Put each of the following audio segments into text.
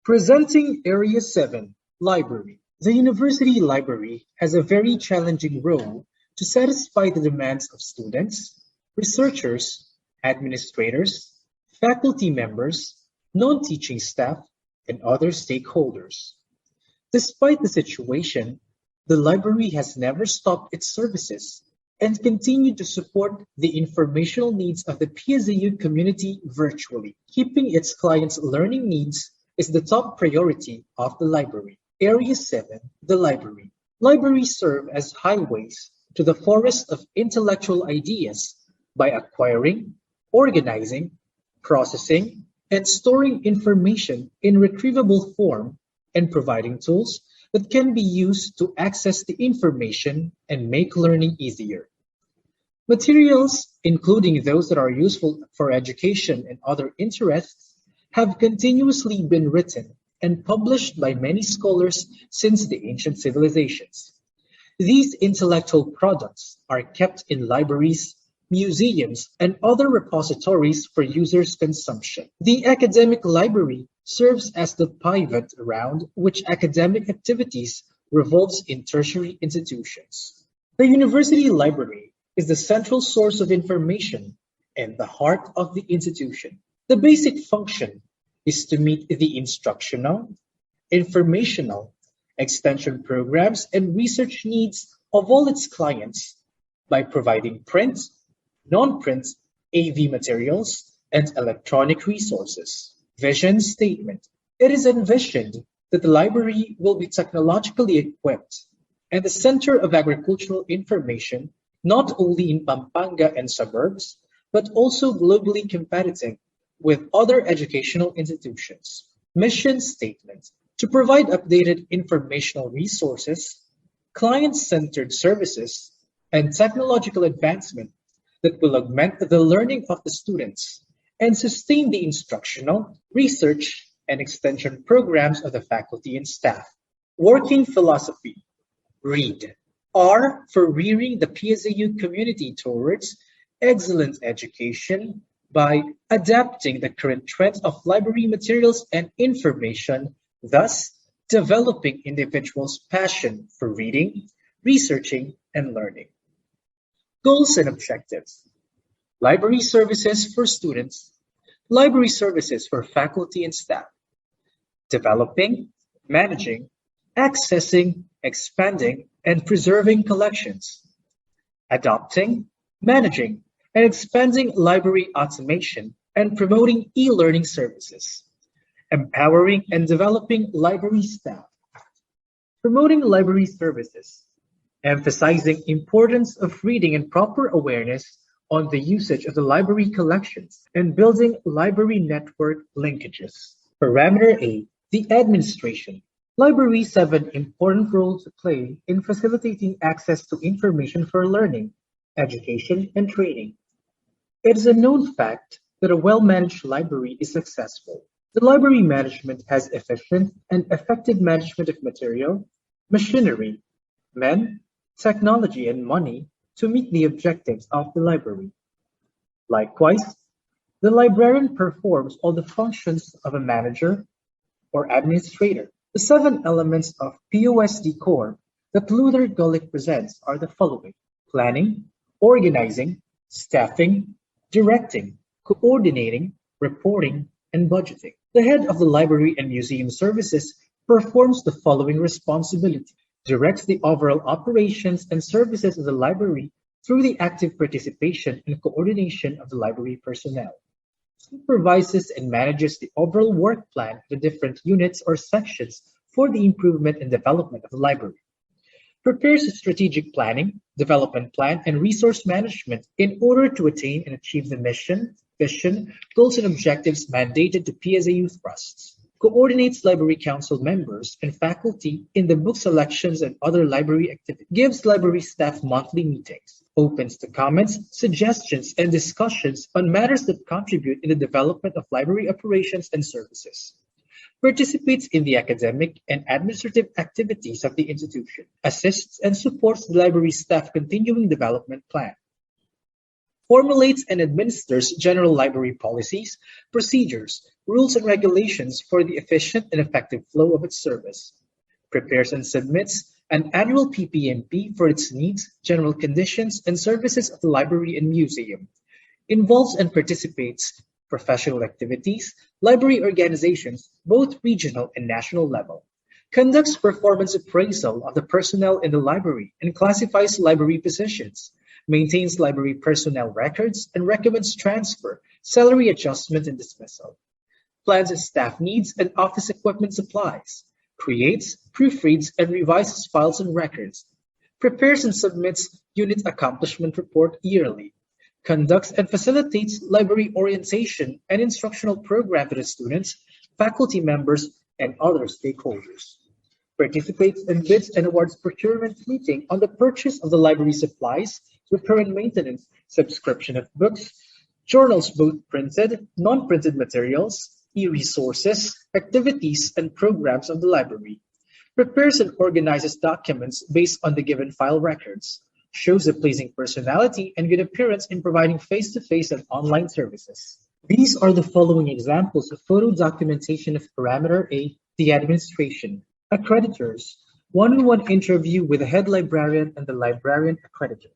Presenting Area 7, Library. The University Library has a very challenging role to satisfy the demands of students, researchers, administrators, faculty members, non-teaching staff, and other stakeholders. Despite the situation, the library has never stopped its services and continued to support the informational needs of the PSAU community virtually. Keeping its clients' learning needs is the top priority of the library. Area 7, the library. Libraries serve as highways to the forest of intellectual ideas by acquiring, organizing, processing, and storing information in retrievable form and providing tools that can be used to access the information and make learning easier. Materials, including those that are useful for education and other interests, have continuously been written and published by many scholars since the ancient civilizations. These intellectual products are kept in libraries, museums, and other repositories for users' consumption. The academic library serves as the pivot around which academic activities revolves in tertiary institutions. The university library is the central source of information and the heart of the institution. The basic function is to meet the instructional, informational, extension programs, and research needs of all its clients by providing print, non-print, AV materials, and electronic resources. Vision statement. It is envisioned that the library will be technologically equipped and the center of agricultural information not only in Pampanga and suburbs, but also globally competitive with other educational institutions. Mission statement. To provide updated informational resources, client-centered services, and technological advancement that will augment the learning of the students and sustain the instructional, research, and extension programs of the faculty and staff. Working philosophy. Read. R for rearing the PSAU community towards excellent education by adapting the current trends of library materials and information, thus developing individuals' passion for reading, researching, and learning. Goals and objectives. Library services for students, library services for faculty and staff. Developing, managing, accessing, expanding, and preserving collections. Adopting, managing, and expanding library automation and promoting e-learning services. Empowering and developing library staff. Promoting library services. Emphasizing importance of reading and proper awareness on the usage of the library collections and building library network linkages. Parameter A, the administration. Libraries have an important role to play in facilitating access to information for learning, education, and training. It is a known fact that a well-managed library is successful. The library management has efficient and effective management of material, machinery, men, technology, and money to meet the objectives of the library. Likewise, the librarian performs all the functions of a manager or administrator. The 7 elements of POSD core that Luther Gulick presents are the following: planning, organizing, staffing, directing, coordinating, reporting, and budgeting. The head of the library and museum services performs the following responsibility: directs the overall operations and services of the library through the active participation and coordination of the library personnel. Supervises and manages the overall work plan of the different units or sections for the improvement and development of the library. Prepares a strategic planning, development plan, and resource management in order to attain and achieve the mission, vision, goals, and objectives mandated to PSAU thrusts. Coordinates library council members and faculty in the book selections and other library activities. Gives library staff monthly meetings. Opens to comments, suggestions, and discussions on matters that contribute in the development of library operations and services. Participates in the academic and administrative activities of the institution. Assists and supports the library staff continuing development plan. formulates and administers general library policies, procedures, rules and regulations for the efficient and effective flow of its service, prepares and submits an annual PPMP for its needs, general conditions, and services of the library and museum, involves and participates professional activities, library organizations, both regional and national level, conducts performance appraisal of the personnel in the library and classifies library positions, maintains library personnel records and recommends transfer, salary adjustment and dismissal, plans its staff needs and office equipment supplies, creates, proofreads, and revises files and records, prepares and submits unit accomplishment report yearly, conducts and facilitates library orientation and instructional program to the students, faculty members, and other stakeholders, participates in bids and awards procurement meeting on the purchase of the library supplies, repair and maintenance, subscription of books, journals both printed, non-printed materials, e-resources, activities, and programs of the library, prepares and organizes documents based on the given file records, shows a pleasing personality and good appearance in providing face-to-face and online services. These are the following examples of photo documentation of parameter A, the administration, accreditors, one-on-one interview with the head librarian and the librarian accreditor.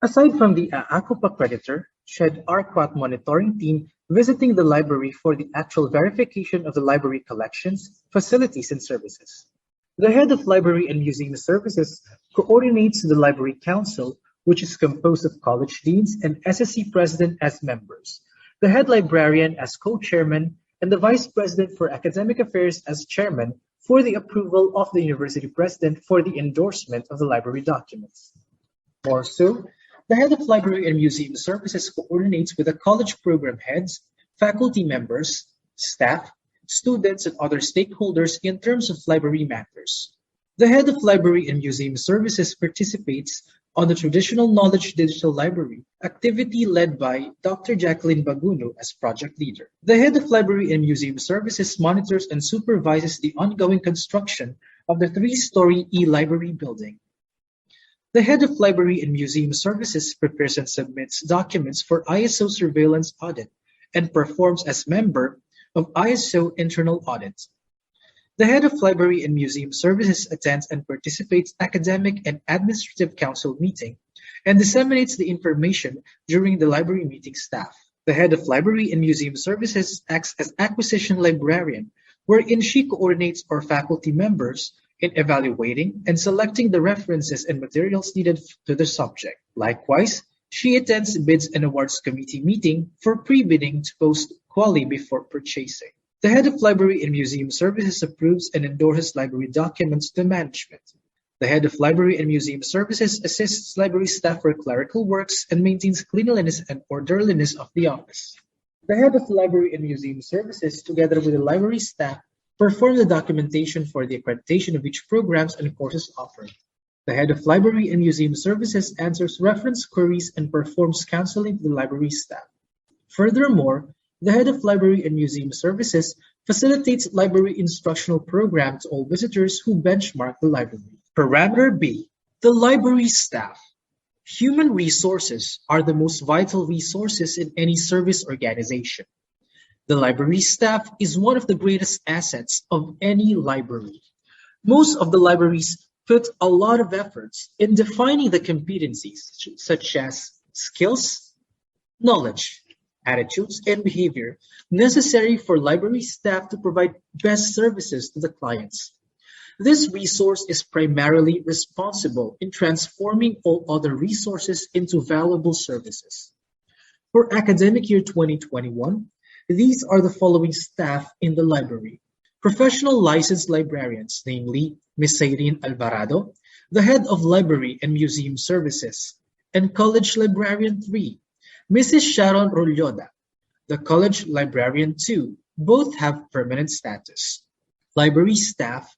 Aside from the AACOP accreditor, SHED RQAT monitoring team visiting the library for the actual verification of the library collections, facilities, and services. The head of library and museum services coordinates the library council, which is composed of college deans and SSC president as members, the head librarian as co-chairman, and the vice president for academic affairs as chairman for the approval of the university president for the endorsement of the library documents. More so, the head of library and museum services coordinates with the college program heads, faculty members, staff, students, and other stakeholders in terms of library matters. The head of library and museum services participates on the traditional knowledge digital library activity led by Dr. Jacqueline Baguno as project leader. The head of library and museum services monitors and supervises the ongoing construction of the 3-story e-library building. The head of library and museum services prepares and submits documents for ISO surveillance audit and performs as member of ISO internal audit. The head of library and museum services attends and participates academic and administrative council meeting and disseminates the information during the library meeting staff. The head of library and museum services acts as acquisition librarian, wherein she coordinates our faculty members in evaluating and selecting the references and materials needed to the subject. Likewise, she attends bids and awards committee meeting for pre-bidding to post quali before purchasing. The head of library and museum services approves and endorses library documents to management. The head of library and museum services assists library staff for clerical works and maintains cleanliness and orderliness of the office. The head of library and museum services, together with the library staff, perform the documentation for the accreditation of each programs and courses offered. The head of library and museum services answers reference queries and performs counseling to the library staff. Furthermore, the head of library and museum services facilitates library instructional programs to all visitors who benchmark the library. Parameter B, the library staff. Human resources are the most vital resources in any service organization. The library staff is one of the greatest assets of any library. Most of the libraries put a lot of efforts in defining the competencies such as skills, knowledge, attitudes, and behavior necessary for library staff to provide best services to the clients. This resource is primarily responsible in transforming all other resources into valuable services. For academic year 2021, these are the following staff in the library. Professional licensed librarians, namely Ms. Irene Alvarado, the head of library and museum services, and college librarian 3, Mrs. Sharon Rolloda, the college librarian 2, both have permanent status. Library staff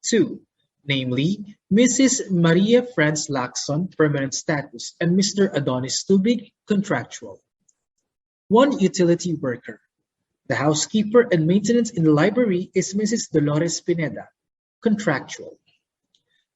2, namely Mrs. Maria Franz Lacson, permanent status, and Mr. Adonis Tubig, contractual. 1 utility worker. The housekeeper and maintenance in the library is Mrs. Dolores Pineda, contractual.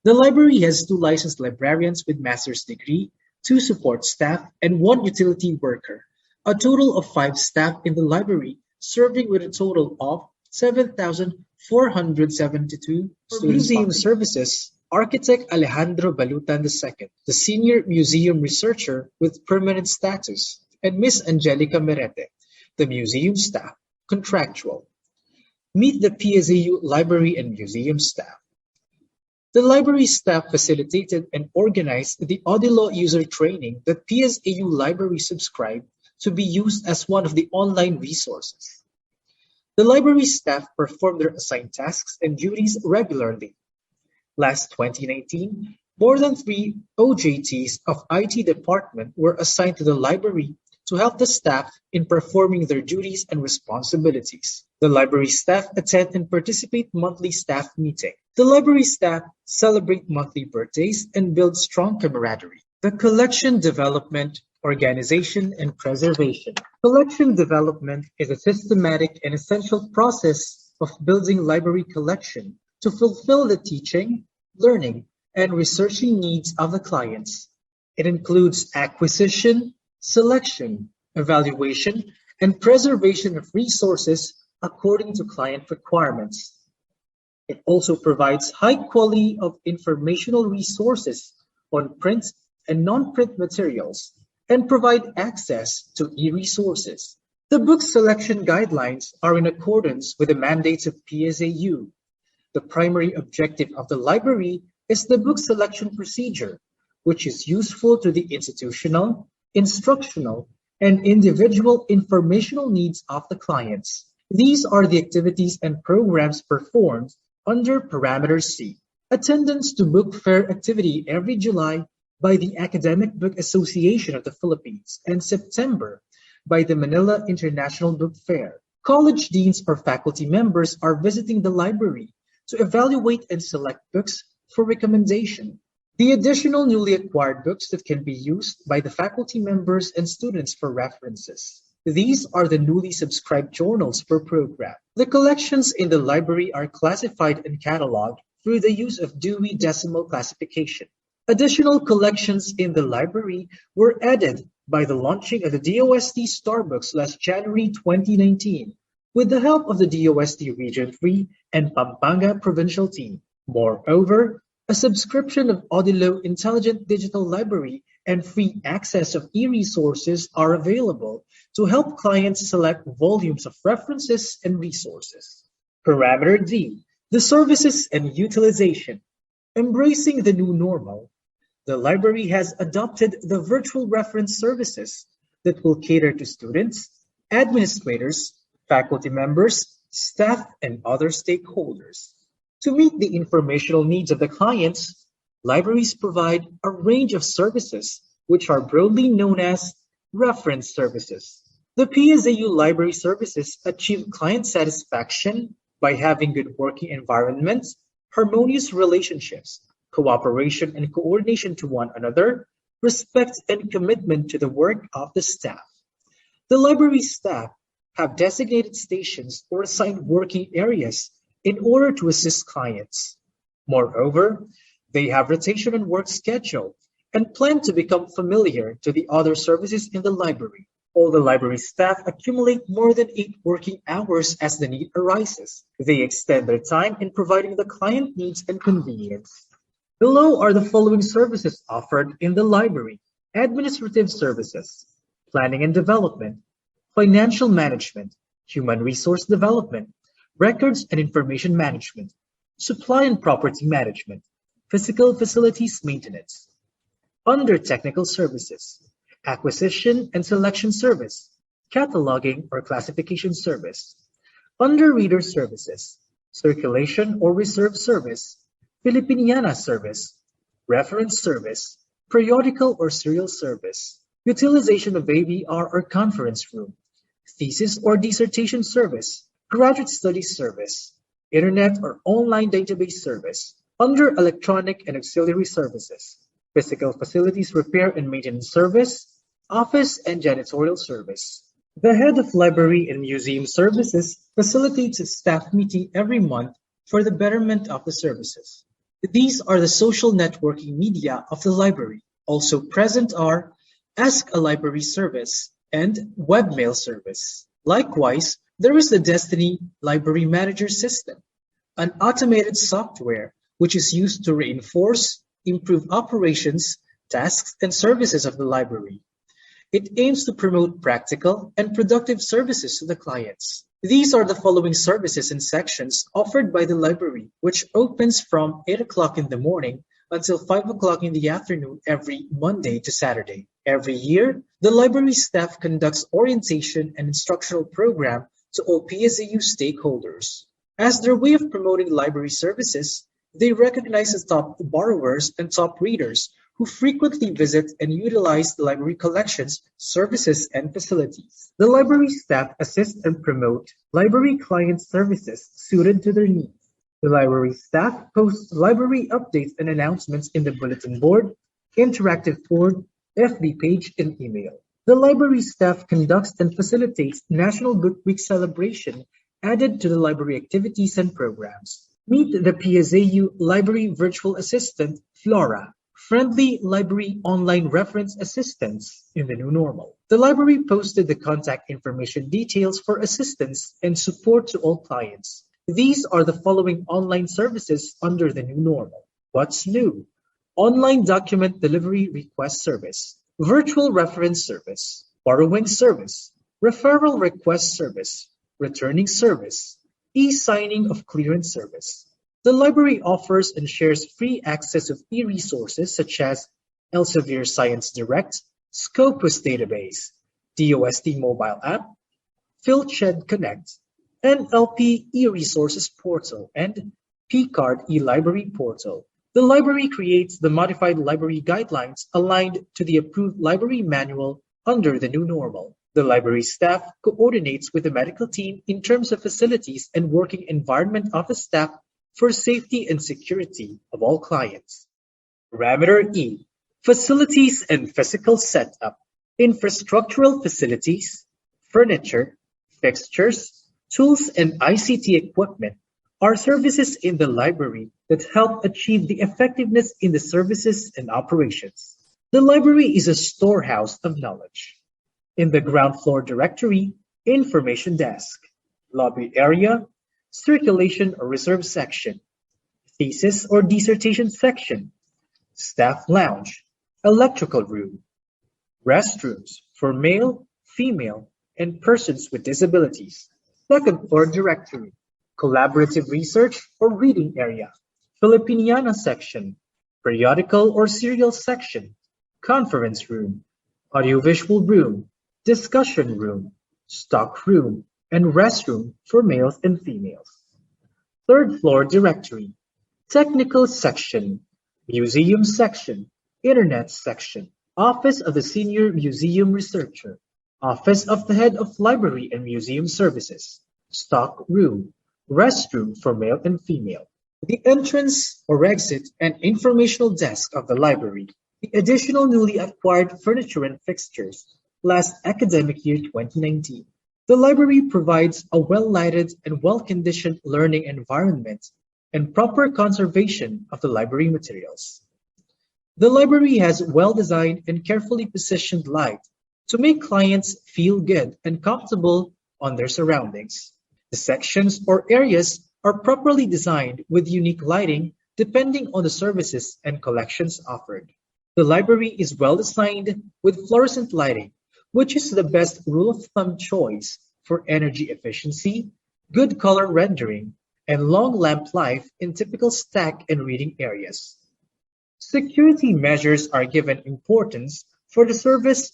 The library has 2 licensed librarians with master's degree, 2 support staff, and 1 utility worker, a total of 5 staff in the library, serving with a total of 7,472 students. For museum services, architect Alejandro Balutan II, the senior museum researcher with permanent status, and Miss Angelica Merete, the museum staff, contractual. Meet the PSAU library and museum staff. The library staff facilitated and organized the Audilaw user training that PSAU library subscribed to be used as one of the online resources. The library staff performed their assigned tasks and duties regularly. Last 2019, more than 3 OJTs of IT department were assigned to the library to help the staff in performing their duties and responsibilities. The library staff attend and participate monthly staff meeting. The library staff celebrate monthly birthdays and build strong camaraderie. The collection development, organization, and preservation. Collection development is a systematic and essential process of building library collection to fulfill the teaching, learning, and researching needs of the clients. It includes acquisition, selection, evaluation, and preservation of resources according to client requirements. It also provides high quality of informational resources on print and non-print materials and provide access to e-resources. The book selection guidelines are in accordance with the mandates of PSAU. The primary objective of the library is the book selection procedure, which is useful to the institutional, instructional, and individual informational needs of the clients. These are the activities and programs performed under Parameter C. Attendance to book fair activity every July by the Academic Book Association of the Philippines and September by the Manila International Book Fair. College deans or faculty members are visiting the library to evaluate and select books for recommendation. The additional newly acquired books that can be used by the faculty members and students for references. These are the newly subscribed journals per program. The collections in the library are classified and cataloged through the use of Dewey Decimal Classification. Additional collections in the library were added by the launching of the DOST Starbooks last January 2019 with the help of the DOST Region 3 and Pampanga Provincial Team. Moreover, a subscription of Audilaw Intelligent Digital Library and free access of e-resources are available to help clients select volumes of references and resources. Parameter D, the services and utilization. Embracing the new normal, the library has adopted the virtual reference services that will cater to students, administrators, faculty members, staff, and other stakeholders. To meet the informational needs of the clients, libraries provide a range of services which are broadly known as reference services. The PSAU library services achieve client satisfaction by having good working environments, harmonious relationships, cooperation and coordination to one another, respect and commitment to the work of the staff. The library staff have designated stations or assigned working areas in order to assist clients. Moreover, they have rotation and work schedule and plan to become familiar to the other services in the library. All the library staff accumulate more than 8 working hours as the need arises. They extend their time in providing the client needs and convenience. Below are the following services offered in the library: administrative services, planning and development, financial management, human resource development, records and information management, supply and property management, physical facilities maintenance. Under technical services, acquisition and selection service, cataloging or classification service. Under reader services, circulation or reserve service, Filipiniana service, reference service, periodical or serial service, utilization of ABR or conference room, thesis or dissertation service, graduate studies service, internet or online database service. Under electronic and auxiliary services, physical facilities repair and maintenance service, office and janitorial service. The head of library and museum services facilitates a staff meeting every month for the betterment of the services. These are the social networking media of the library. Also present are Ask a Library service and Webmail service. Likewise, there is the Destiny Library Manager system, an automated software which is used to reinforce, improve operations, tasks, and services of the library. It aims to promote practical and productive services to the clients. These are the following services and sections offered by the library, which opens from 8 o'clock in the morning until 5 o'clock in the afternoon every Monday to Saturday. Every year, the library staff conducts orientation and instructional program to all PSAU stakeholders. As their way of promoting library services, they recognize the top borrowers and top readers who frequently visit and utilize the library collections, services, and facilities. The library staff assist and promote library client services suited to their needs. The library staff posts library updates and announcements in the bulletin board, interactive board, FB page, and email. The library staff conducts and facilitates National Book Week celebration added to the library activities and programs. Meet the PSAU Library Virtual Assistant, Flora, friendly library online reference assistance in the new normal. The library posted the contact information details for assistance and support to all clients. These are the following online services under the new normal. What's new? Online document delivery request service, virtual reference service, borrowing service, referral request service, returning service, e-signing of clearance service. The library offers and shares free access to e-resources such as Elsevier Science Direct, Scopus Database, DOST mobile app, PhilChed Connect, NLP e-resources portal, and PCARD e-library portal. The library creates the modified library guidelines aligned to the approved library manual under the new normal. The library staff coordinates with the medical team in terms of facilities and working environment of the staff for safety and security of all clients. Parameter E. Facilities and physical setup. Infrastructural facilities, furniture, fixtures, tools, and ICT equipment are services in the library that help achieve the effectiveness in the services and operations. The library is a storehouse of knowledge. In the ground floor directory, information desk, lobby area, circulation or reserve section, thesis or dissertation section, staff lounge, electrical room, restrooms for male, female, and persons with disabilities, second floor directory, collaborative research or reading area, Filipiniana section, periodical or serial section, conference room, audiovisual room, discussion room, stock room, and restroom for males and females. Third floor directory, technical section, museum section, internet section, office of the senior museum researcher, office of the head of library and museum services, stock room, restroom for male and female. The entrance or exit and informational desk of the library. The additional newly acquired furniture and fixtures last academic year 2019. The library provides a well-lighted and well-conditioned learning environment and proper conservation of the library materials. The library has well-designed and carefully positioned light to make clients feel good and comfortable on their surroundings. The sections or areas are properly designed with unique lighting depending on the services and collections offered. The library is well designed with fluorescent lighting, which is the best rule of thumb choice for energy efficiency, good color rendering, and long lamp life in typical stack and reading areas. Security measures are given importance for the service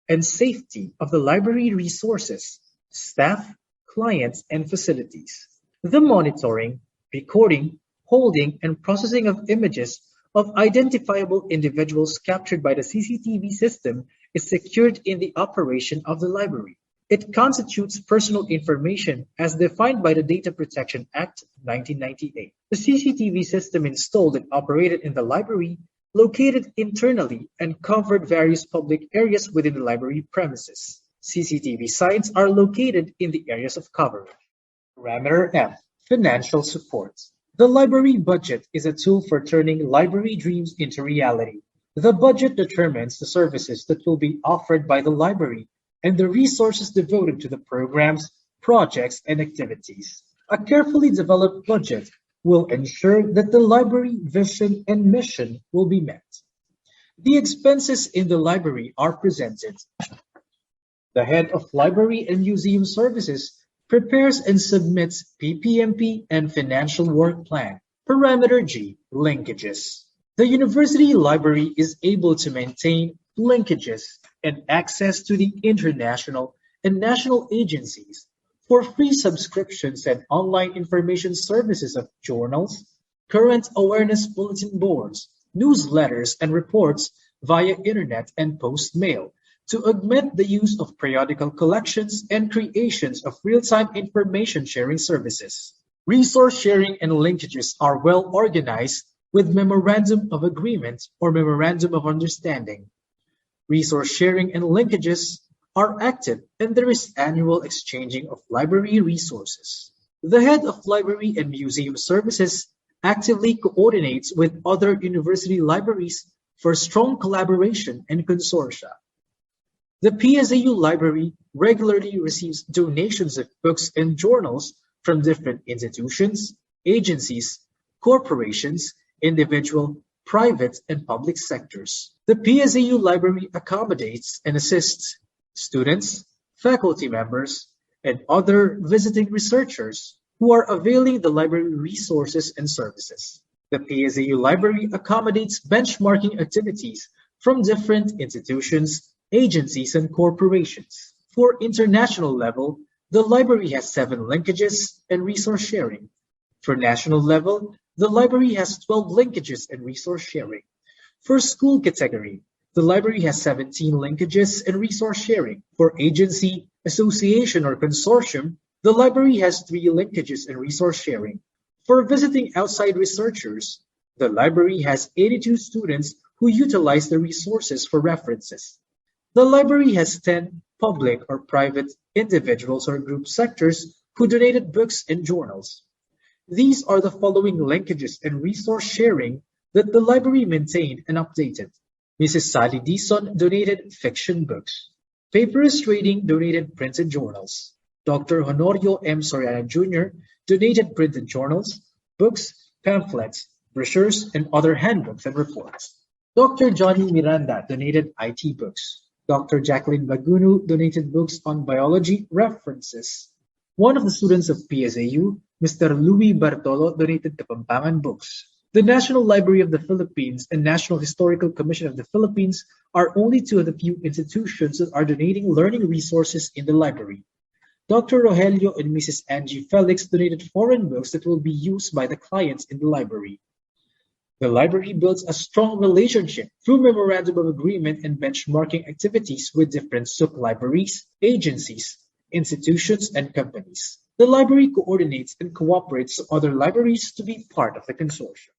and safety of the library resources, staff, clients, and facilities. The monitoring, recording, holding, and processing of images of identifiable individuals captured by the CCTV system is secured in the operation of the library. It constitutes personal information as defined by the Data Protection Act of 1998. The CCTV system installed and operated in the library located internally and covered various public areas within the library premises. CCTV sites are located in the areas of coverage. Parameter F. Financial support. The library budget is a tool for turning library dreams into reality. The budget determines the services that will be offered by the library and the resources devoted to the programs, projects, and activities. A carefully developed budget will ensure that the library vision and mission will be met. The expenses in the library are presented. The head of Library and Museum Services prepares and submits PPMP and Financial Work Plan. Parameter G. Linkages. The university library is able to maintain linkages and access to the international and national agencies for free subscriptions and online information services of journals, current awareness bulletin boards, newsletters, and reports via internet and post mail to augment the use of periodical collections and creations of real-time information sharing services. Resource sharing and linkages are well organized with Memorandum of Agreement or Memorandum of Understanding. Resource sharing and linkages are active and there is annual exchanging of library resources. The head of Library and Museum Services actively coordinates with other university libraries for strong collaboration and consortia. The PSAU library regularly receives donations of books and journals from different institutions, agencies, corporations, individual, private, and public sectors. The PSAU library accommodates and assists students, faculty members, and other visiting researchers who are availing the library resources and services. The PSAU library accommodates benchmarking activities from different institutions, agencies, and corporations. For international level, the library has 7 linkages and resource sharing. For national level, the library has 12 linkages and resource sharing. For school category, the library has 17 linkages and resource sharing. For agency, association, or consortium, the library has 3 linkages and resource sharing. For visiting outside researchers, the library has 82 students who utilize the resources for references. The library has 10 public or private individuals or group sectors who donated books and journals. These are the following linkages and resource sharing that the library maintained and updated. Mrs. Sally Dison donated fiction books. Paperist Trading donated printed journals. Dr. Honorio M. Soriano Jr. donated printed journals, books, pamphlets, brochures, and other handbooks and reports. Dr. Johnny Miranda donated IT books. Dr. Jacqueline Bagunu donated books on biology references. One of the students of PSAU, Mr. Louis Bartolo, donated Kapampangan books. The National Library of the Philippines and National Historical Commission of the Philippines are only 2 of the few institutions that are donating learning resources in the library. Dr. Rogelio and Mrs. Angie Felix donated foreign books that will be used by the clients in the library. The library builds a strong relationship through Memorandum of Agreement and benchmarking activities with different sub-libraries, agencies, institutions, and companies. The library coordinates and cooperates with other libraries to be part of the consortium.